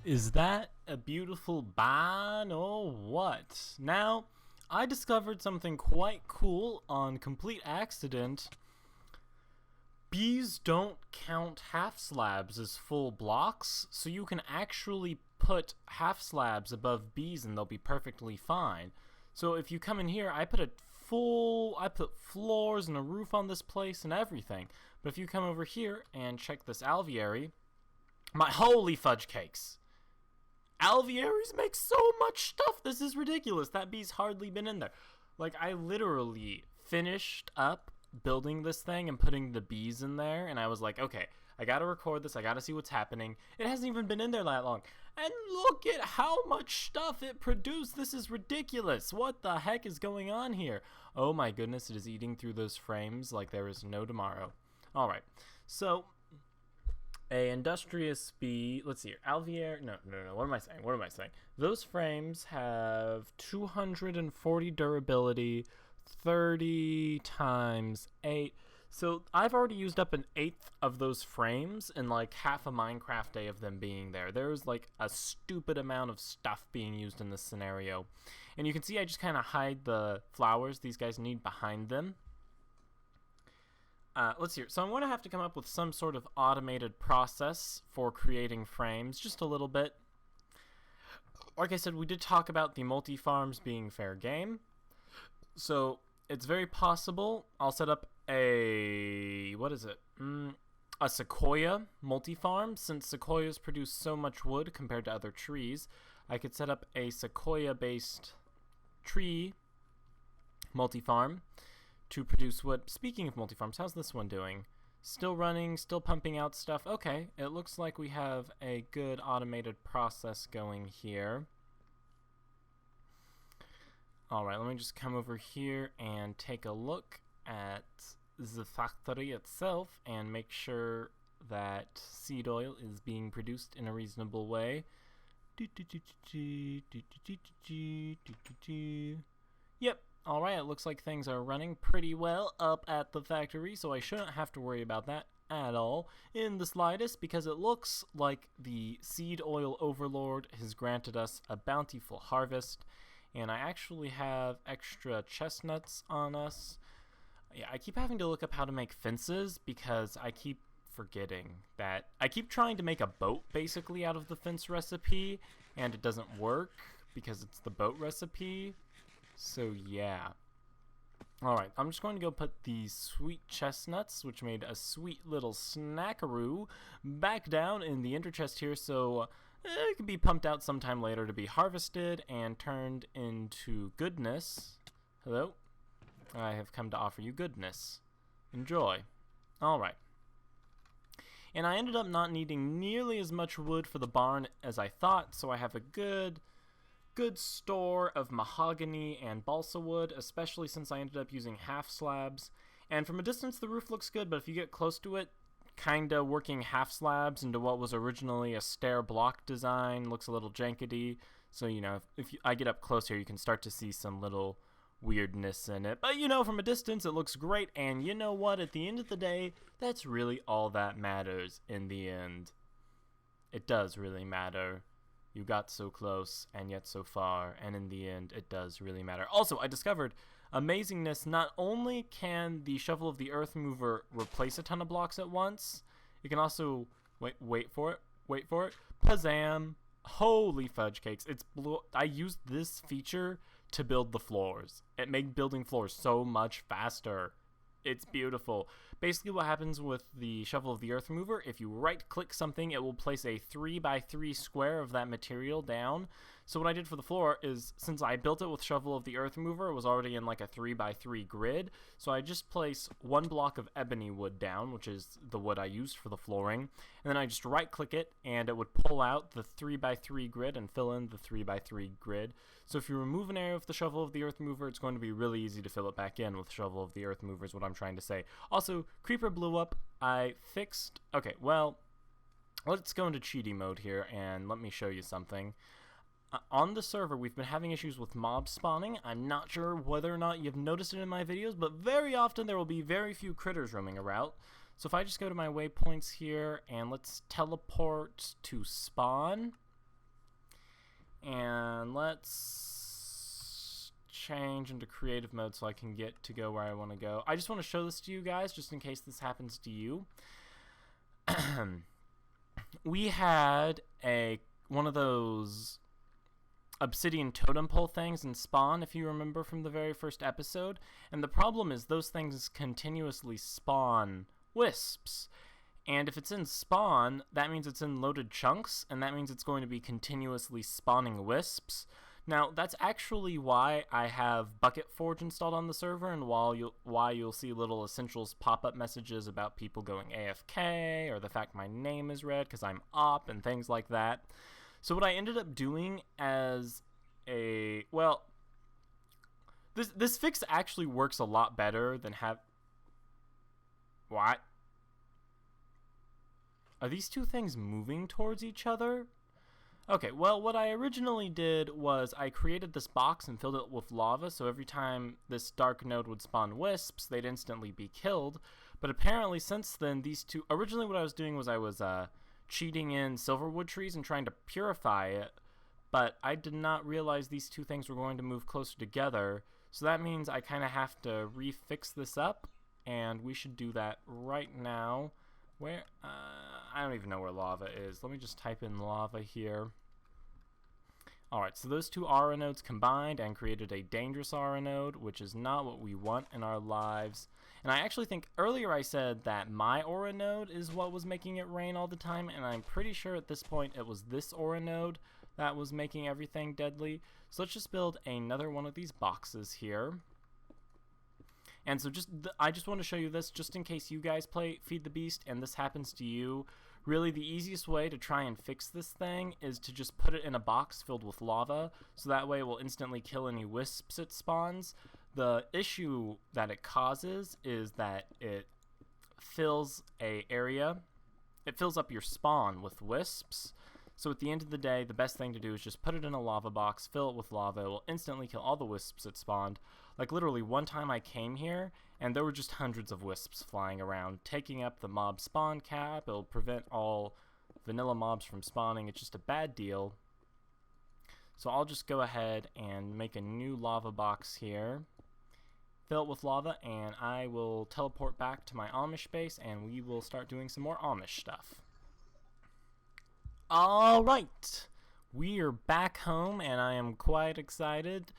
Is that a beautiful barn or what? Now, I discovered something quite cool on complete accident. Bees don't count half slabs as full blocks, so you can actually put half slabs above bees and they'll be perfectly fine. So if you come in here, I put floors and a roof on this place and everything. But if you come over here and check this alveary, my holy fudge cakes! Alvearies make so much stuff. This is ridiculous. That bee's hardly been in there. Like, I literally finished up building this thing and putting the bees in there, and I was like, okay, I gotta record this. I gotta see what's happening. It hasn't even been in there that long. And look at how much stuff it produced. This is ridiculous. What the heck is going on here? Oh my goodness, it is eating through those frames like there is no tomorrow. All right, so a industrious bee, let's see here, alveary, no, what am I saying? Those frames have 240 durability, 30 times 8, so I've already used up an eighth of those frames in like half a Minecraft day of them being there. There's like a stupid amount of stuff being used in this scenario, and you can see I just kind of hide the flowers these guys need behind them. Let's see. So I'm going to have to come up with some sort of automated process for creating frames, just a little bit. Like I said, we did talk about the multi-farms being fair game. So it's very possible I'll set up a, a sequoia multi-farm. Since sequoias produce so much wood compared to other trees, I could set up a sequoia-based tree multi-farm to produce wood. Speaking of multi-farms, how's this one doing? Still running, still pumping out stuff. Okay, it looks like we have a good automated process going here. Alright, let me just come over here and take a look at the factory itself and make sure that seed oil is being produced in a reasonable way. Yep. Alright, it looks like things are running pretty well up at the factory, so I shouldn't have to worry about that at all in the slightest, because it looks like the seed oil overlord has granted us a bountiful harvest, and I actually have extra chestnuts on us. Yeah, I keep having to look up how to make fences because I keep forgetting that. I keep trying to make a boat basically out of the fence recipe, and it doesn't work because it's the boat recipe. So yeah. Alright, I'm just going to go put these sweet chestnuts, which made a sweet little snackaroo, back down in the ender chest here, so it can be pumped out sometime later to be harvested and turned into goodness. Hello? I have come to offer you goodness. Enjoy. Alright. And I ended up not needing nearly as much wood for the barn as I thought, so I have a good store of mahogany and balsa wood, especially since I ended up using half slabs. And from a distance the roof looks good, but if you get close to it, kinda working half slabs into what was originally a stair block design looks a little jankety. So, you know, if I get up close here, you can start to see some little weirdness in it. But, you know, from a distance it looks great, and you know what? At the end of the day, that's really all that matters in the end. It does really matter. You got so close and yet so far, and in the end, it does really matter. Also, I discovered amazingness. Not only can the shovel of the earth mover replace a ton of blocks at once, it can also wait for it, Pazam! Holy fudge cakes! I used this feature to build the floors. It made building floors so much faster. It's beautiful. Basically what happens with the shovel of the earth remover, if you right click something, it will place a 3x3 square of that material down. So what I did for the floor is, since I built it with shovel of the earth remover, it was already in like a 3x3 grid. So I just place one block of ebony wood down, which is the wood I used for the flooring. And then I just right click it and it would pull out the 3x3 grid and fill in the 3x3 grid. So if you remove an area with the shovel of the earth remover, it's going to be really easy to fill it back in with shovel of the earth remover is what I'm trying to say. Also, creeper blew up. I fixed... Okay, well, let's go into cheaty mode here and let me show you something. On the server, we've been having issues with mob spawning. I'm not sure whether or not you've noticed it in my videos, but very often there will be very few critters roaming around. So if I just go to my waypoints here and let's teleport to spawn. And let's change into creative mode so I can get to go where I want to go. I just want to show this to you guys just in case this happens to you. We had one of those obsidian totem pole things in Spawn, if you remember from the very first episode, and the problem is those things continuously spawn wisps, and if it's in Spawn, that means it's in loaded chunks, and that means it's going to be continuously spawning wisps. Now, that's actually why I have Bucket Forge installed on the server, and why you'll see little essentials pop-up messages about people going AFK, or the fact my name is red because I'm op, and things like that. So what I ended up doing as this fix actually works a lot better than What? Are these two things moving towards each other? Okay, well, what I originally did was I created this box and filled it with lava, so every time this dark node would spawn wisps, they'd instantly be killed. But apparently since then, these two... Originally what I was doing was I was cheating in silverwood trees and trying to purify it, but I did not realize these two things were going to move closer together, so that means I kind of have to refix this up, and we should do that right now. Where, I don't even know where lava is. Let me just type in lava here. Alright, so those two aura nodes combined and created a dangerous aura node, which is not what we want in our lives. And I actually think earlier I said that my aura node is what was making it rain all the time, and I'm pretty sure at this point it was this aura node that was making everything deadly. So let's just build another one of these boxes here. And so I just want to show you this just in case you guys play Feed the Beast and this happens to you. Really, the easiest way to try and fix this thing is to just put it in a box filled with lava, so that way it will instantly kill any wisps it spawns. The issue that it causes is that it fills it fills up your spawn with wisps. So at the end of the day, the best thing to do is just put it in a lava box, fill it with lava, it will instantly kill all the wisps it spawned. Like literally one time I came here and there were just hundreds of wisps flying around, taking up the mob spawn cap. It'll prevent all vanilla mobs from spawning. It's just a bad deal. So I'll just go ahead and make a new lava box here, fill it with lava, and I will teleport back to my Amish base and we will start doing some more Amish stuff. Alright, we are back home and I am quite excited.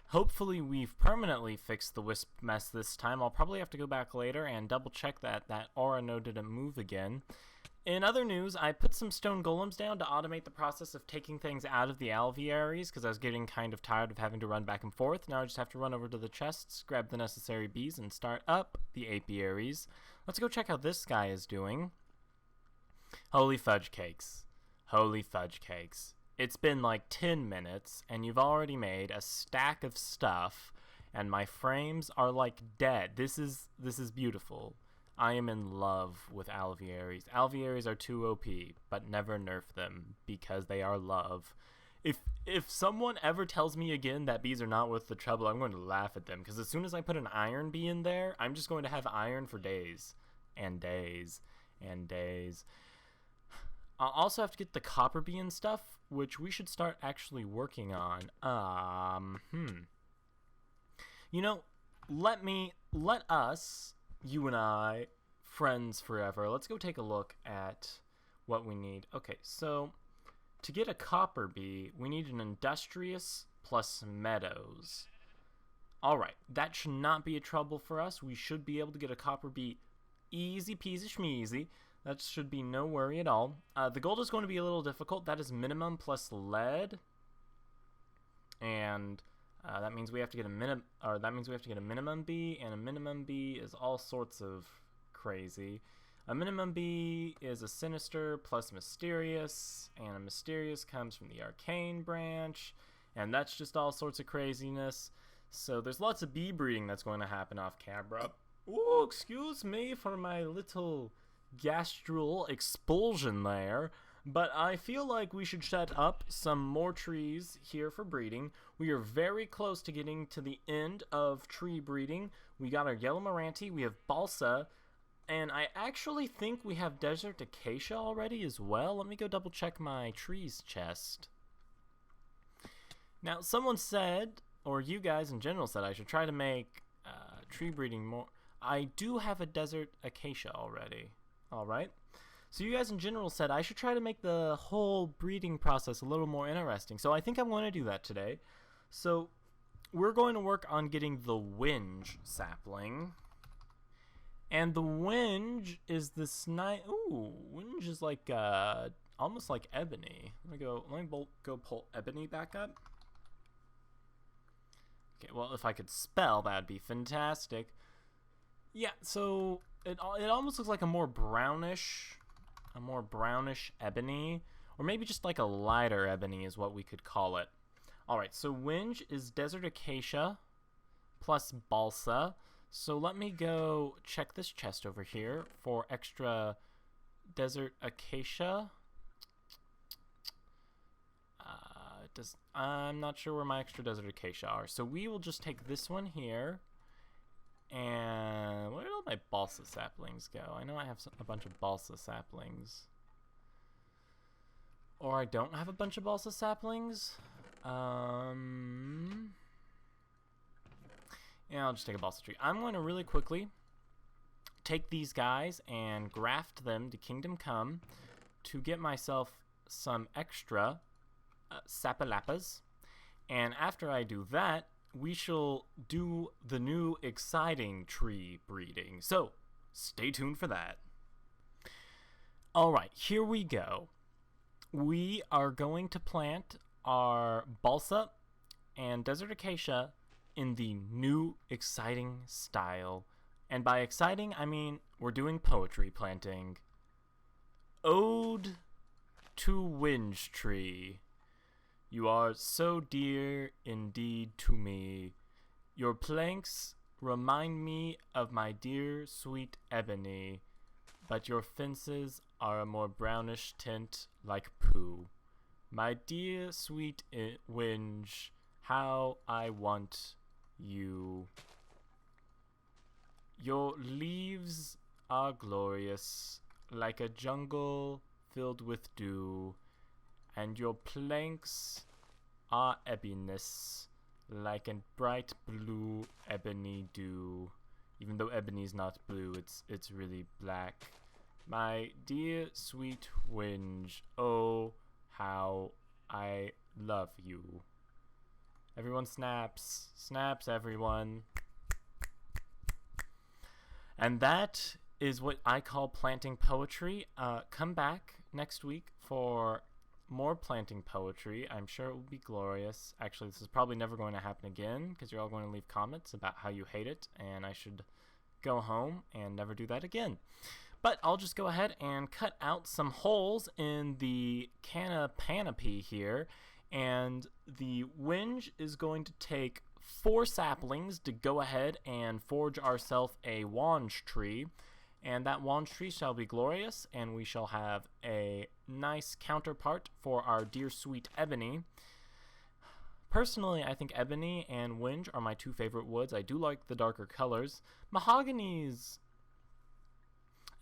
Hopefully we've permanently fixed the wisp mess this time. I'll probably have to go back later and double check that aura node didn't move again. In other news, I put some stone golems down to automate the process of taking things out of the alvearies because I was getting kind of tired of having to run back and forth. Now I just have to run over to the chests, grab the necessary bees, and start up the apiaries. Let's go check how this guy is doing. Holy fudge cakes. Holy fudge cakes. It's been like 10 minutes, and you've already made a stack of stuff, and my frames are like dead. This is beautiful. I am in love with alvearies. Alvearies are too OP, but never nerf them, because they are love. If someone ever tells me again that bees are not worth the trouble, I'm going to laugh at them, because as soon as I put an iron bee in there, I'm just going to have iron for days, and days, and days. I'll also have to get the copper bee and stuff, which we should start actually working on. You know, let us, you and I, friends forever, let's go take a look at what we need. Okay, so to get a copper bee, we need an industrious plus meadows. Alright, that should not be a trouble for us. We should be able to get a copper bee easy peasy schmeasy. That should be no worry at all. The gold is going to be a little difficult. That is minimum plus lead, and that means we have to get a minimum bee, and a minimum bee is all sorts of crazy. A minimum bee is a sinister plus mysterious, and a mysterious comes from the arcane branch, and that's just all sorts of craziness. So there's lots of bee breeding that's going to happen off camera. Ooh, excuse me for my little gastral expulsion there, but I feel like we should set up some more trees here for breeding. We are very close to getting to the end of tree breeding. We got our yellow Moranti, we have balsa, and I actually think we have desert acacia already as well. Let me go double check my trees chest. Now, someone said, or you guys in general said, I should try to make tree breeding more. I do have a desert acacia already. Alright. So you guys in general said I should try to make the whole breeding process a little more interesting. So I think I'm going to do that today. So we're going to work on getting the whinge sapling. And the whinge is this nice... Ooh, whinge is like, almost like ebony. Let me go pull ebony back up. Okay, well, if I could spell, that'd be fantastic. Yeah, so it almost looks like a more brownish ebony, or maybe just like a lighter ebony is what we could call it. Alright, so whinge is desert acacia plus balsa. So let me go check this chest over here for extra desert acacia. I'm not sure where my extra desert acacia are. So we will just take this one here. And where did all my balsa saplings go? I know I have a bunch of balsa saplings. Or I don't have a bunch of balsa saplings. Yeah, I'll just take a balsa tree. I'm going to really quickly take these guys and graft them to Kingdom Come to get myself some extra sapalapas. And after I do that, we shall do the new exciting tree breeding. So, stay tuned for that. Alright, here we go. We are going to plant our balsa and desert acacia in the new exciting style. And by exciting, I mean we're doing poetry planting. Ode to Whinge Tree. You are so dear indeed to me. Your planks remind me of my dear sweet ebony, but your fences are a more brownish tint like poo. My dear sweet whinge, how I want you. Your leaves are glorious, like a jungle filled with dew, and your planks are ebonous, like a bright blue ebony dew. Even though ebony's not blue, it's really black. My dear sweet whinge, oh, how I love you. Everyone snaps. Snaps, everyone. And that is what I call planting poetry. Come back next week for more planting poetry. I'm sure it will be glorious. Actually, this is probably never going to happen again because you're all going to leave comments about how you hate it, and I should go home and never do that again. But I'll just go ahead and cut out some holes in the canopy here, and the whinge is going to take 4 saplings to go ahead and forge ourselves a whinge tree. And that whinge tree shall be glorious, and we shall have a nice counterpart for our dear sweet ebony. Personally, I think ebony and whinge are my 2 favorite woods. I do like the darker colors. Mahogany's...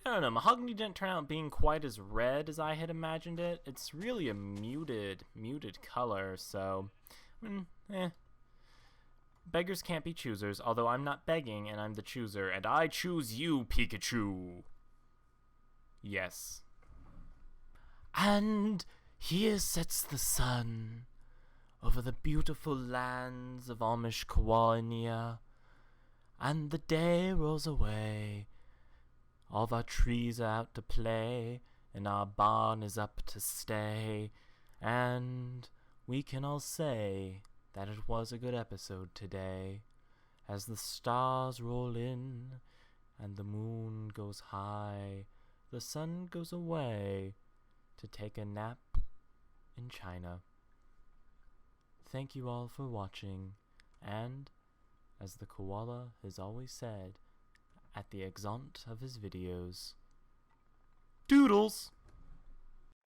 I don't know, mahogany didn't turn out being quite as red as I had imagined it. It's really a muted color, so... Beggars can't be choosers, although I'm not begging and I'm the chooser, and I choose you, Pikachu! Yes. And here sets the sun over the beautiful lands of Amish Koala, and the day rolls away. All of our trees are out to play, and our barn is up to stay, and we can all say that it was a good episode today, as the stars roll in, and the moon goes high, the sun goes away to take a nap in China. Thank you all for watching, and, as the koala has always said, at the exont of his videos, Doodles!